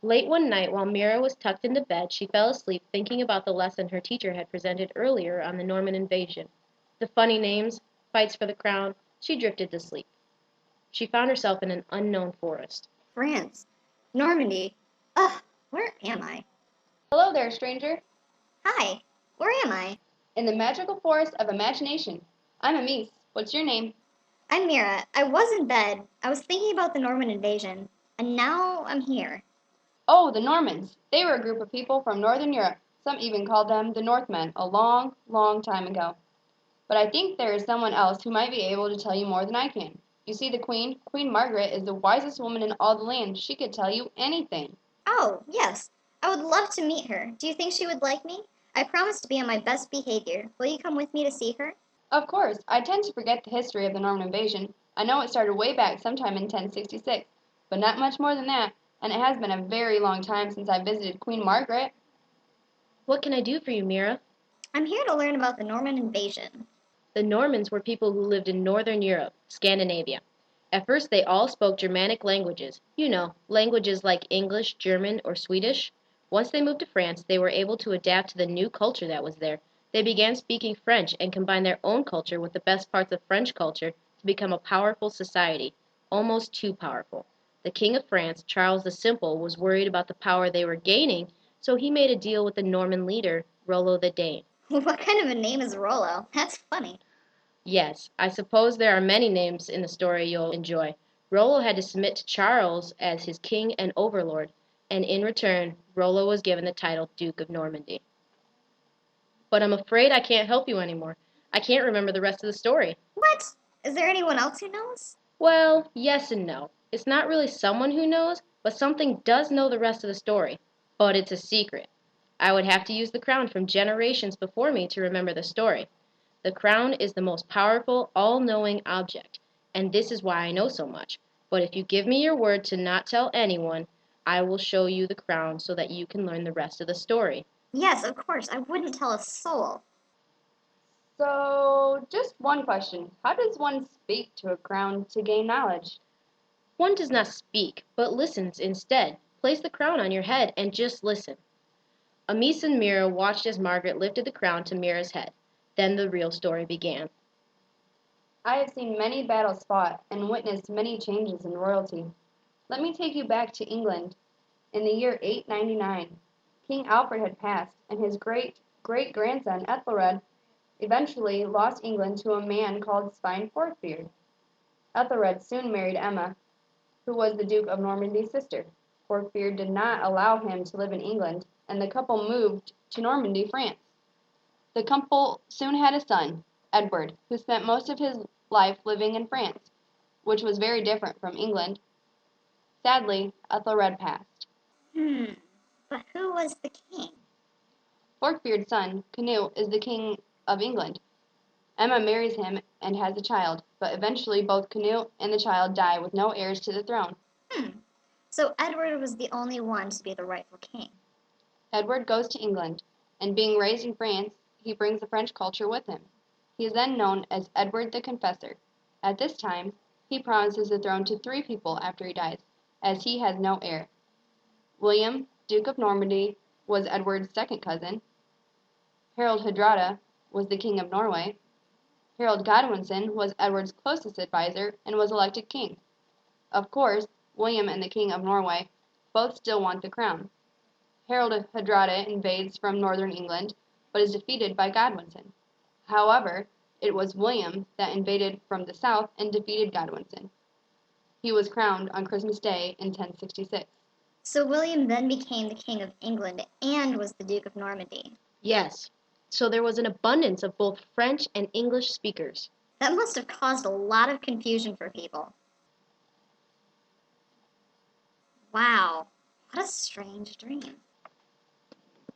Late one night, while Mira was tucked into bed, she fell asleep thinking about the lesson her teacher had presented earlier on the Norman invasion. The funny names, fights for the crown, she drifted to sleep. She found herself in an unknown forest. France. Normandy. Ugh, where am I? Hello there, stranger. Hi, where am I? In the magical forest of imagination. I'm Amis. What's your name? I'm Mira. I was in bed. I was thinking about the Norman invasion, and now I'm here. Oh, the Normans. They were a group of people from Northern Europe. Some even called them the Northmen a long, long time ago. But I think there is someone else who might be able to tell you more than I can. You see, the Queen, Queen Margaret, is the wisest woman in all the land. She could tell you anything. Oh, yes. I would love to meet her. Do you think she would like me? I promise to be on my best behavior. Will you come with me to see her? Of course, I tend to forget the history of the Norman invasion. I know it started way back sometime in 1066, but not much more than that, and it has been a very long time since I visited Queen Margaret. What can I do for you, Mira? I'm here to learn about the Norman invasion. The Normans were people who lived in northern Europe, Scandinavia. At first, they all spoke Germanic languages. You know, languages like English, German, or Swedish. Once they moved to France, they were able to adapt to the new culture that was there. They began speaking French and combined their own culture with the best parts of French culture to become a powerful society, almost too powerful. The King of France, Charles the Simple, was worried about the power they were gaining, so he made a deal with the Norman leader, Rollo the Dane. What kind of a name is Rollo? That's funny. Yes, I suppose there are many names in the story you'll enjoy. Rollo had to submit to Charles as his king and overlord, and in return, Rollo was given the title Duke of Normandy. But I'm afraid I can't help you anymore. I can't remember the rest of the story. What? Is there anyone else who knows? Well, yes and no. It's not really someone who knows, but something does know the rest of the story. But it's a secret. I would have to use the crown from generations before me to remember the story. The crown is the most powerful, all-knowing object, and this is why I know so much. But if you give me your word to not tell anyone, I will show you the crown so that you can learn the rest of the story. Yes, of course. I wouldn't tell a soul. So, just one question. How does one speak to a crown to gain knowledge? One does not speak, but listens instead. Place the crown on your head and just listen. Amis and Mira watched as Margaret lifted the crown to Mira's head. Then the real story began. I have seen many battles fought and witnessed many changes in royalty. Let me take you back to England. In the year 899, King Alfred had passed, and his great great grandson Ethelred eventually lost England to a man called Svein Forkbeard. Ethelred soon married Emma, who was the Duke of Normandy's sister. Forkbeard did not allow him to live in England, and the couple moved to Normandy, France. The couple soon had a son, Edward, who spent most of his life living in France, which was very different from England. Sadly, Ethelred passed. But who was the king? Forkbeard's son, Canute, is the king of England. Emma marries him and has a child, but eventually both Canute and the child die with no heirs to the throne. So Edward was the only one to be the rightful king. Edward goes to England, and being raised in France, he brings the French culture with him. He is then known as Edward the Confessor. At this time, he promises the throne to three people after he dies, as he has no heir. William, Duke of Normandy, was Edward's second cousin. Harold Hardrada was the King of Norway. Harold Godwinson was Edward's closest advisor and was elected king. Of course, William and the King of Norway both still want the crown. Harold Hardrada invades from northern England, but is defeated by Godwinson. However, it was William that invaded from the south and defeated Godwinson. He was crowned on Christmas Day in 1066. So William then became the king of England and was the Duke of Normandy. Yes, so there was an abundance of both French and English speakers. That must have caused a lot of confusion for people. Wow, what a strange dream.